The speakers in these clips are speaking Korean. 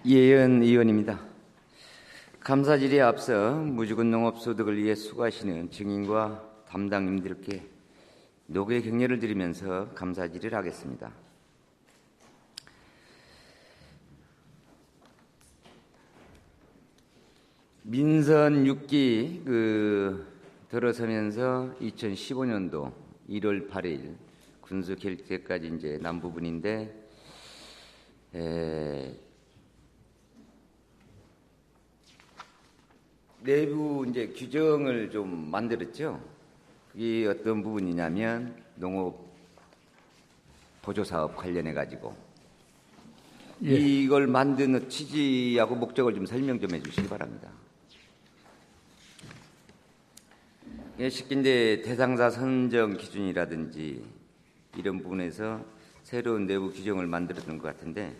이혜연 의원입니다. 감사질에 앞서 무주군 농업소득을 위해 수고하시는 증인과 담당님들께 노고의 격려를 드리면서 감사질을 하겠습니다. 민선 6기 들어서면서 2015년도 1월 8일 군수 결재까지 이제 난 부분인데 내부 이제 규정을 좀 만들었죠. 그게 어떤 부분이냐면 농업 보조 사업 관련해 가지고 이걸 만드는 취지하고 목적을 좀 설명 좀 해주시기 바랍니다. 쉽게 이제 대상자 선정 기준이라든지 이런 부분에서 새로운 내부 규정을 만들었던 것 같은데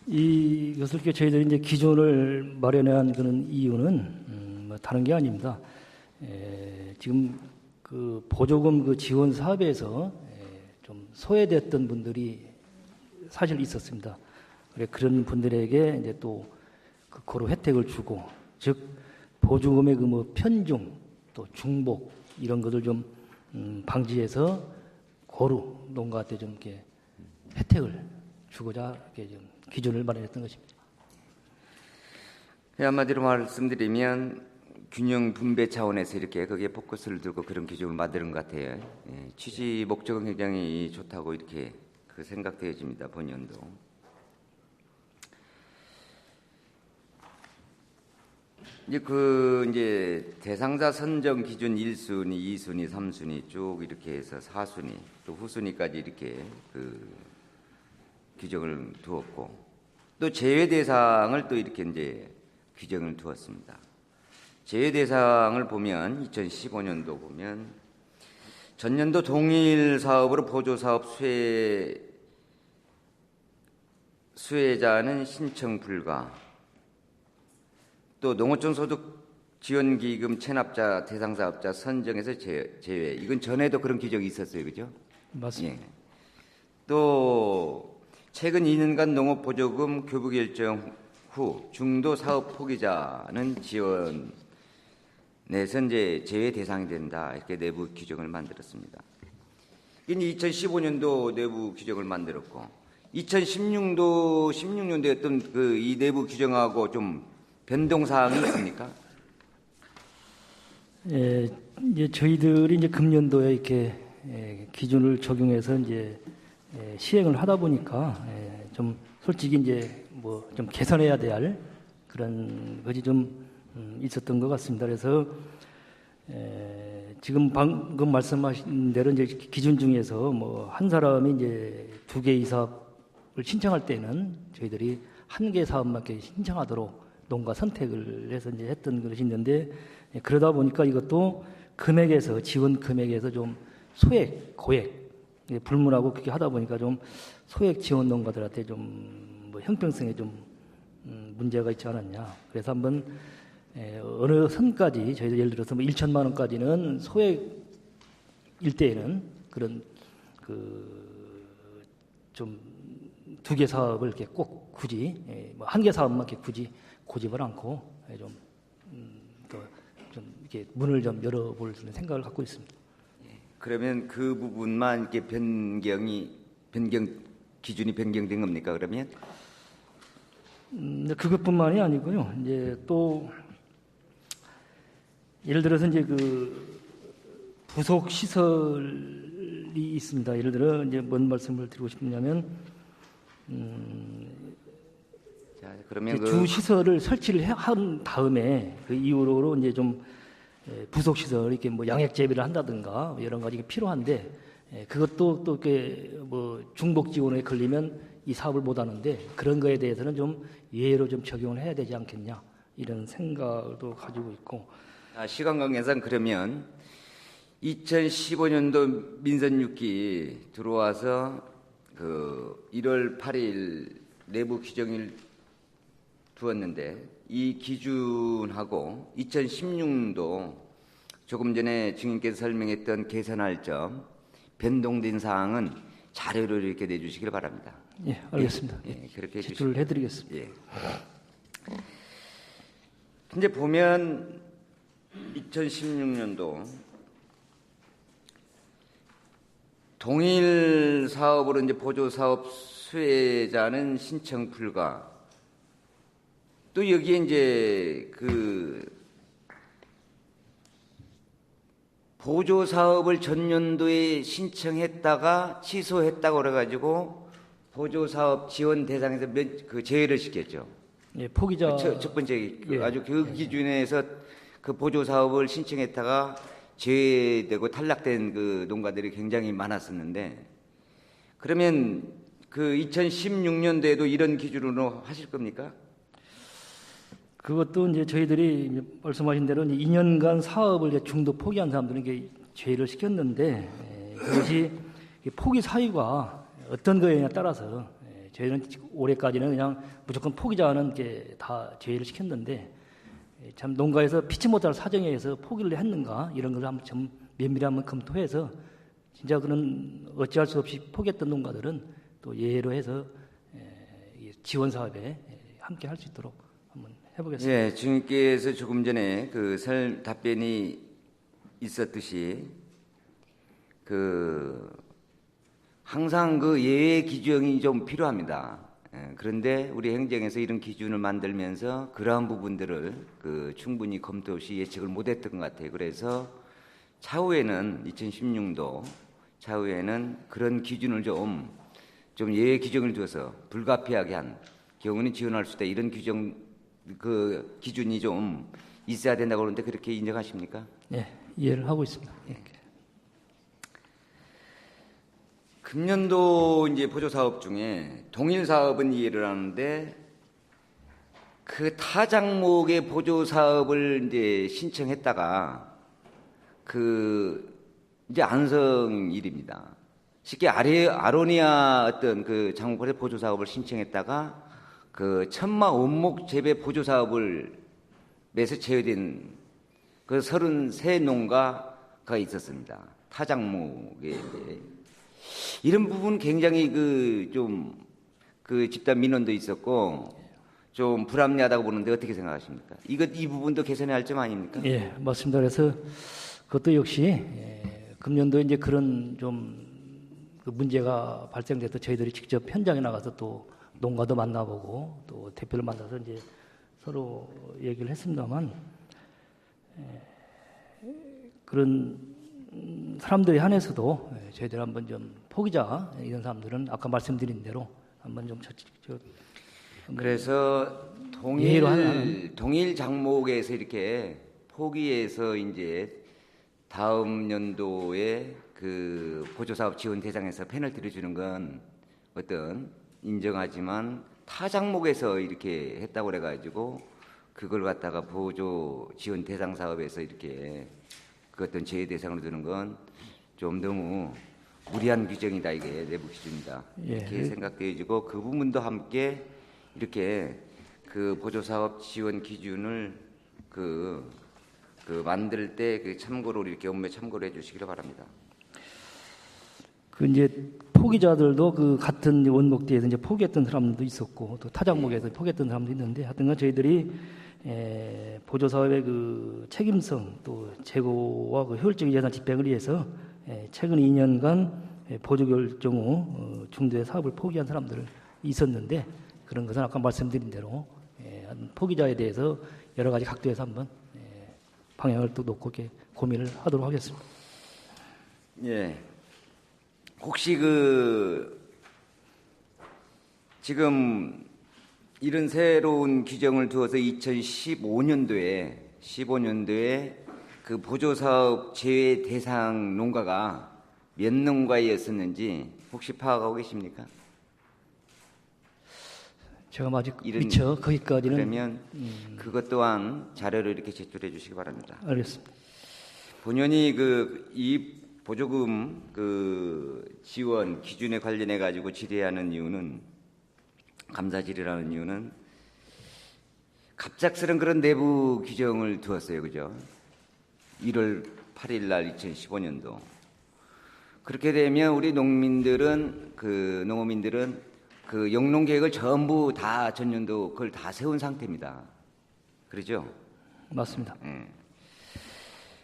이것을 저희들이 이제 기준을 마련한 그런 이유는 다른 게 아닙니다. 지금 그 보조금 그 지원 사업에서 좀 소외됐던 분들이 사실 있었습니다. 그런 분들에게 이제 또 그 고루 혜택을 주고, 즉 보조금의 그 뭐 편중 또 중복 이런 것을 좀 방지해서 고루 농가한테 좀 이렇게 혜택을 주고자 이렇게 좀 기준을 마련했던 것입니다. 한마디로 말씀드리면 균형 분배 차원에서 이렇게 거기에 포커스를 두고 그런 기준을 만드는 것 같아요. 취지 목적은 굉장히 좋다고 이렇게 생각되어집니다. 본연도. 이제 대상자 선정 기준 1순위, 2순위, 3순위 쭉 이렇게 해서 4순위 또 후순위까지 이렇게 규정을 두었고, 또 제외 대상을 또 이렇게 이제 규정을 두었습니다. 제외 대상을 보면 2015년도 보면 전년도 동일 사업으로 보조 사업 수혜자는 신청 불가, 또 농어촌 소득 지원기금 체납자 대상사업자 선정에서 제외. 이건 전에도 그런 규정이 있었어요, 그죠? 맞습니다. 또 최근 2년간 농업보조금 교부 결정 후 중도 사업 포기자는 지원에서 이제 제외 대상이 된다. 이렇게 내부 규정을 만들었습니다. 이게 2015년도 내부 규정을 만들었고, 2016년도에 어떤 이 내부 규정하고 좀 변동 사항이 있습니까? 이제 저희들이 이제 금년도에 이렇게 기준을 적용해서 이제 시행을 하다 보니까 좀 솔직히 이제 뭐 좀 개선해야 될 그런 것이 좀 있었던 것 같습니다. 그래서 지금 방금 말씀하신 대로 이제 기준 중에서 뭐 한 사람이 이제 2개 이사업을 신청할 때는 저희들이 1개 사업만 신청하도록 농가 선택을 해서 이제 했던 것이 있는데, 그러다 보니까 이것도 금액에서 지원 금액에서 좀 소액, 고액 불문하고 그렇게 하다 보니까 좀 소액 지원 농가들한테 좀 뭐 형평성에 좀 문제가 있지 않았냐. 그래서 한번 어느 선까지 저희들 예를 들어서 뭐 1천만 원까지는 소액일 때에는 그런 좀 2개 사업을 이렇게 꼭 굳이 뭐 1개 사업만 이렇게 굳이 고집을 않고 좀 이렇게 문을 좀 열어볼 생각을 갖고 있습니다. 그러면 그 부분만 이렇게 기준이 변경된 겁니까? 그러면? 그것뿐만이 아니고요. 이제 또 예를 들어서 이제 부속 시설이 있습니다. 예를 들어 이제 뭔 말씀을 드리고 싶냐면 자, 그러면 주 시설을 설치를 한 다음에 그 이후로 이제 좀 부속 시설 이렇게 뭐 양액 재배를 한다든가 여러 가지 필요한데, 그것도 또 이렇게 뭐 중복 지원에 걸리면 이 사업을 못 하는데, 그런 거에 대해서는 좀 예외로 좀 적용을 해야 되지 않겠냐 이런 생각도 가지고 있고. 시간 관계상 그러면 2015년도 민선 6기 들어와서 1월 8일 내부 규정을 두었는데, 이 기준하고 2016년도 조금 전에 증인께서 설명했던 개선할 점, 변동된 사항은 자료를 이렇게 내주시길 바랍니다. 예, 알겠습니다. 예, 그렇게 제출을 해드리겠습니다. 예. 이제 보면 2016년도 동일 사업으로 이제 보조 사업 수혜자는 신청 불가. 또 여기에 이제 그 보조 사업을 전년도에 신청했다가 취소했다고 그래가지고 보조 사업 지원 대상에서 그 제외를 시켰죠. 예, 포기자 첫 번째 예. 아주 그 기준에서 그 보조 사업을 신청했다가 제외되고 탈락된 그 농가들이 굉장히 많았었는데, 그러면 그 2016년도에도 이런 기준으로 하실 겁니까? 그것도 이제 저희들이 이제 말씀하신 대로 이제 2년간 사업을 이제 중도 포기한 사람들은 이게 제의를 시켰는데, 그것이 포기 사유가 어떤 거에냐에 따라서 저희는 올해까지는 그냥 무조건 포기자는 게 다 제의를 시켰는데, 참 농가에서 피치 못할 사정에 의해서 포기를 했는가 이런 걸 한번 좀 면밀히 한번 검토해서 진짜 그런 어찌할 수 없이 포기했던 농가들은 또 예외로 해서 이 지원 사업에 함께 할 수 있도록 한번 해보겠습니다. 예, 주님께서 조금 전에 그 답변이 있었듯이 그 항상 그 예외 기준이 좀 필요합니다. 예, 그런데 우리 행정에서 이런 기준을 만들면서 그러한 부분들을 그 충분히 검토 없이 예측을 못했던 것 같아요. 그래서 차후에는 2016도 차후에는 그런 기준을 좀 예외 기준을 두어서 불가피하게 한 경우는 지원할 수 있다, 이런 규정 그 기준이 좀 있어야 된다고 그러는데 그렇게 인정하십니까? 예, 이해를 하고 있습니다. 예. 금년도 이제 보조 사업 중에 동일 사업은 이해를 하는데 그 타 장목의 보조 사업을 이제 신청했다가 그 이제 안성일입니다. 쉽게 아로니아 어떤 그 장목의 보조 사업을 신청했다가 그 천마 원목 재배 보조 사업을 매서 제외된 그 33농가가 있었습니다. 타 장목에 이런 부분 굉장히 그 집단 민원도 있었고 좀 불합리하다고 보는데 어떻게 생각하십니까? 이 부분도 개선해야 할 점 아닙니까? 예, 맞습니다. 그래서 그것도 역시 금년도에 이제 그런 그 문제가 발생돼서 저희들이 직접 현장에 나가서 또 농가도 만나보고 또 대표를 만나서 이제 서로 얘기를 했습니다만, 그런 사람들에 한해서도 저희들 한번 좀 포기자 이런 사람들은 아까 말씀드린 대로 한번 좀 그래서 동일 장목에서 이렇게 포기해서 이제 다음 연도에 그 보조사업 지원 대상에서 페널티를 주는 건 어떤 인정하지만 타 장목에서 이렇게 했다고 그래가지고 그걸 갖다가 보조 지원 대상 사업에서 이렇게 그 어떤 제외 대상으로 두는 건 좀 너무 무리한 규정이다, 이게 내부 기준이다, 이렇게 생각되어지고 그 부분도 함께 이렇게 그 보조 사업 지원 기준을 그 만들 때 그 참고로 이렇게 업무에 참고를 해주시기를 바랍니다. 그 이제 포기자들도 그 같은 원목대에서 이제 포기했던 사람도 있었고 또 타장목에서 포기했던 사람도 있는데, 하여튼간 저희들이 보조 사업의 그 책임성 또 재고와 그 효율적인 예산 집행을 위해서 최근 2년간 보조 결정 후 중도의 사업을 포기한 사람들 있었는데, 그런 것은 아까 말씀드린 대로 포기자에 대해서 여러 가지 각도에서 한번 방향을 또 놓고 이렇게 고민을 하도록 하겠습니다. 예. 혹시 지금 이런 새로운 규정을 두어서 2015년도에 그 보조사업 제외 대상 농가가 몇 농가였었는지 혹시 파악하고 계십니까? 제가 아직 미처 거기까지는. 그러면 그것 또한 자료를 이렇게 제출해 주시기 바랍니다. 알겠습니다. 본연이 이 보조금 지원 기준에 관련해 가지고 질의하는 이유는, 감사 질의하는 이유는 갑작스런 그런 내부 규정을 두었어요, 그죠? 1월 8일 날 2015년도. 그렇게 되면 우리 농민들은 그 농어민들은 그 영농 계획을 전부 다 전년도 그걸 다 세운 상태입니다. 그렇죠? 맞습니다.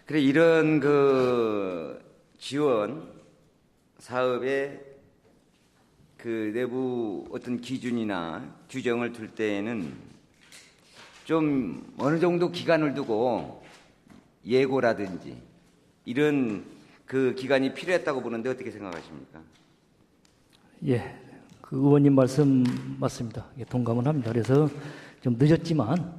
그래 이런 그 지원 사업의 그 내부 어떤 기준이나 규정을 둘 때에는 좀 어느 정도 기간을 두고 예고라든지 이런 그 기간이 필요했다고 보는데 어떻게 생각하십니까? 예, 그 의원님 말씀 맞습니다. 예, 동감은 합니다. 그래서 좀 늦었지만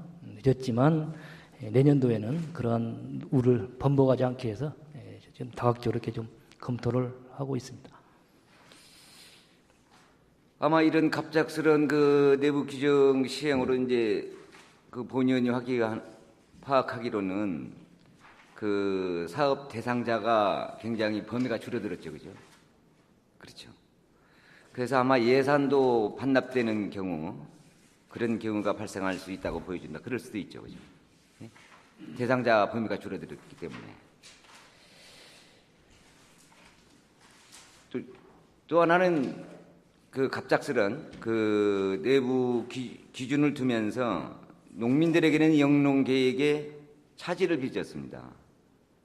내년도에는 그러한 우를 번복하지 않게 해서 좀 다각적으로 이렇게 좀 검토를 하고 있습니다. 아마 이런 갑작스런 그 내부 규정 시행으로 이제 그 본의원이 파악하기로는 그 사업 대상자가 굉장히 범위가 줄어들었죠, 그죠? 그렇죠. 그래서 아마 예산도 반납되는 경우 그런 경우가 발생할 수 있다고 보여준다. 그럴 수도 있죠, 그죠? 대상자 범위가 줄어들었기 때문에. 또 하나는 그 갑작스런 그 내부 기준을 두면서 농민들에게는 영농 계획에 차질을 빚었습니다.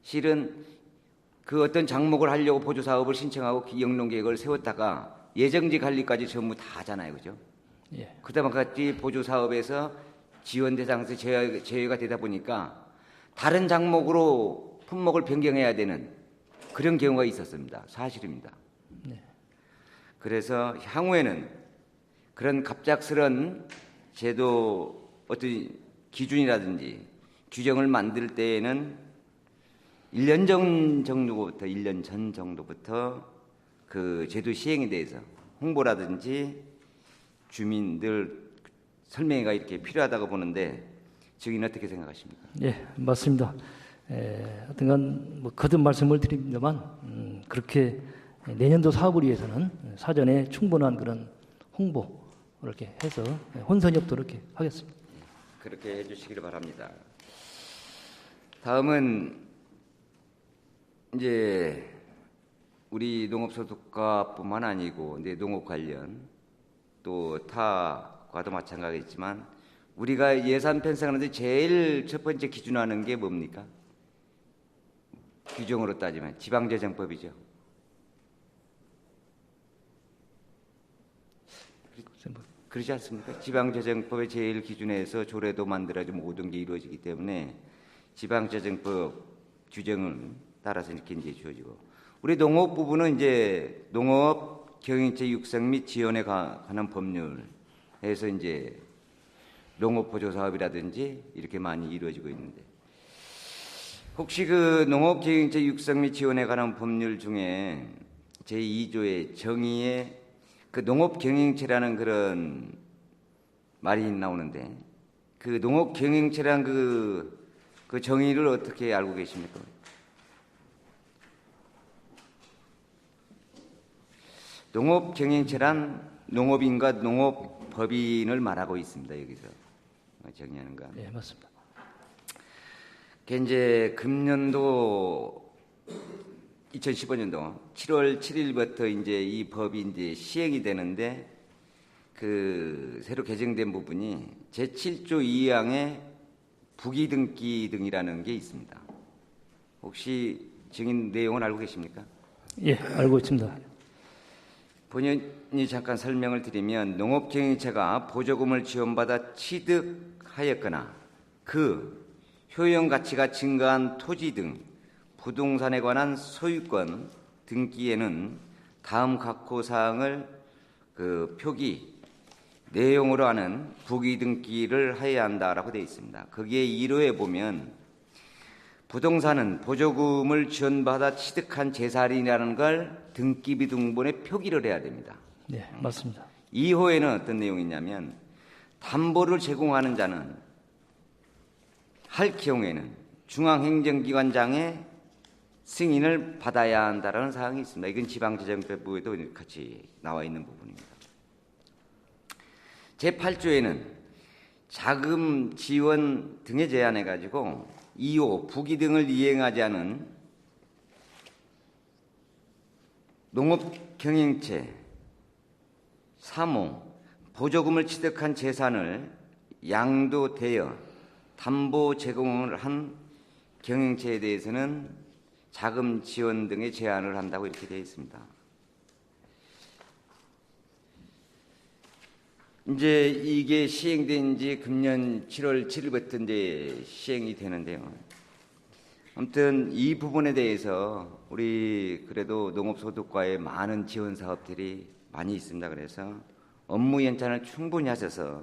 실은 그 어떤 장목을 하려고 보조 사업을 신청하고 영농 계획을 세웠다가 예정지 관리까지 전부 다 하잖아요, 그죠? 예. 그다음 같이 보조 사업에서 지원 대상에서 제외가 되다 보니까 다른 장목으로 품목을 변경해야 되는 그런 경우가 있었습니다. 사실입니다. 네. 그래서 향후에는 그런 갑작스런 제도 어떤 기준이라든지 규정을 만들 때에는 1년 전 정도부터 그 제도 시행에 대해서 홍보라든지 주민들 설명회가 이렇게 필요하다고 보는데 증인 어떻게 생각하십니까? 예, 맞습니다. 하여튼간 뭐 거듭 말씀을 드립니다만 그렇게 내년도 사업을 위해서는 사전에 충분한 그런 홍보 이렇게 해서 혼선협도 이렇게 하겠습니다. 그렇게 해주시기를 바랍니다. 다음은 이제 우리 농업소득과뿐만 아니고 이제 농업 관련 또 타과도 마찬가지지만 우리가 예산 편성하는데 제일 첫 번째 기준하는 게 뭡니까? 규정으로 따지면 지방재정법이죠. 그렇지 않습니까? 지방재정법의 제일 기준에서 조례도 만들어지고 모든 게 이루어지기 때문에 지방재정법 규정을 따라서 이렇게 이제 주어지고 우리 농업 부분은 이제 농업 경영체 육성 및 지원에 관한 법률에서 이제 농업 보조 사업이라든지 이렇게 많이 이루어지고 있는데 혹시 그 농업 경영체 육성 및 지원에 관한 법률 중에 제2조의 정의에 그 농업 경영체라는 그런 말이 나오는데 그 농업 경영체란 그 정의를 어떻게 알고 계십니까? 농업 경영체란 농업인과 농업법인을 말하고 있습니다. 여기서 정의하는 거. 네, 맞습니다. 이제 금년도 2015년도 7월 7일부터 이제 이 법이 이제 시행이 되는데 그 새로 개정된 부분이 제7조 2항에 부기등기 등이라는 게 있습니다. 혹시 증인 내용은 알고 계십니까? 예, 알고 있습니다. 본인이 잠깐 설명을 드리면 농업경영체가 보조금을 지원받아 취득하였거나 그 효용 가치가 증가한 토지 등 부동산에 관한 소유권 등기에는 다음 각호 사항을 그 표기 내용으로 하는 부기 등기를 하여야 한다라고 되어 있습니다. 거기에 1호에 보면 부동산은 보조금을 지원받아 취득한 재산이라는 걸 등기비 등본에 표기를 해야 됩니다. 네, 맞습니다. 2호에는 어떤 내용이 있냐면 담보를 제공하는 자는 할 경우에는 중앙행정기관장의 승인을 받아야 한다는 사항이 있습니다. 이건 지방재정법에도 같이 나와 있는 부분입니다. 제8조에는 자금 지원 등에 제한해 가지고 2호 부기 등을 이행하지 않은 농업 경영체 3호 보조금을 취득한 재산을 양도되어 담보 제공을 한 경영체에 대해서는 자금 지원 등의 제한을 한다고 이렇게 되어 있습니다. 이제 이게 시행된 지 금년 7월 7일부터 이제 시행이 되는데요. 아무튼 이 부분에 대해서 우리 그래도 농업소득과의 많은 지원 사업들이 많이 있습니다. 그래서 업무 연장을 충분히 하셔서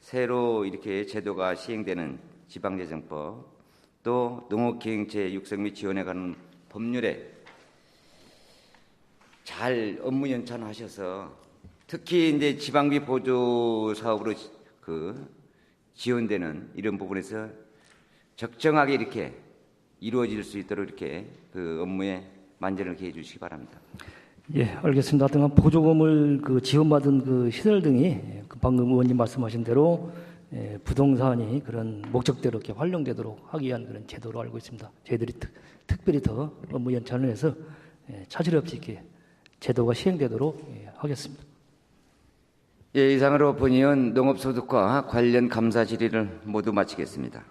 새로 이렇게 제도가 시행되는 지방재정법 또 농업기행체 육성 및 지원에 관한 법률에 잘 업무 연장하셔서 특히 이제 지방비 보조 사업으로 지원되는 이런 부분에서 적정하게 이렇게 이루어질 수 있도록 이렇게 그 업무에 만전을 기해 주시기 바랍니다. 예, 알겠습니다. 하여튼 보조금을 지원받은 그 시설 등이 방금 의원님 말씀하신 대로 부동산이 그런 목적대로 이렇게 활용되도록 하기 위한 그런 제도로 알고 있습니다. 저희들이 특별히 더 업무 연장을 해서 차질 없이 이렇게 제도가 시행되도록 하겠습니다. 예, 이상으로 본의원 농업소득과 관련 감사 질의를 모두 마치겠습니다.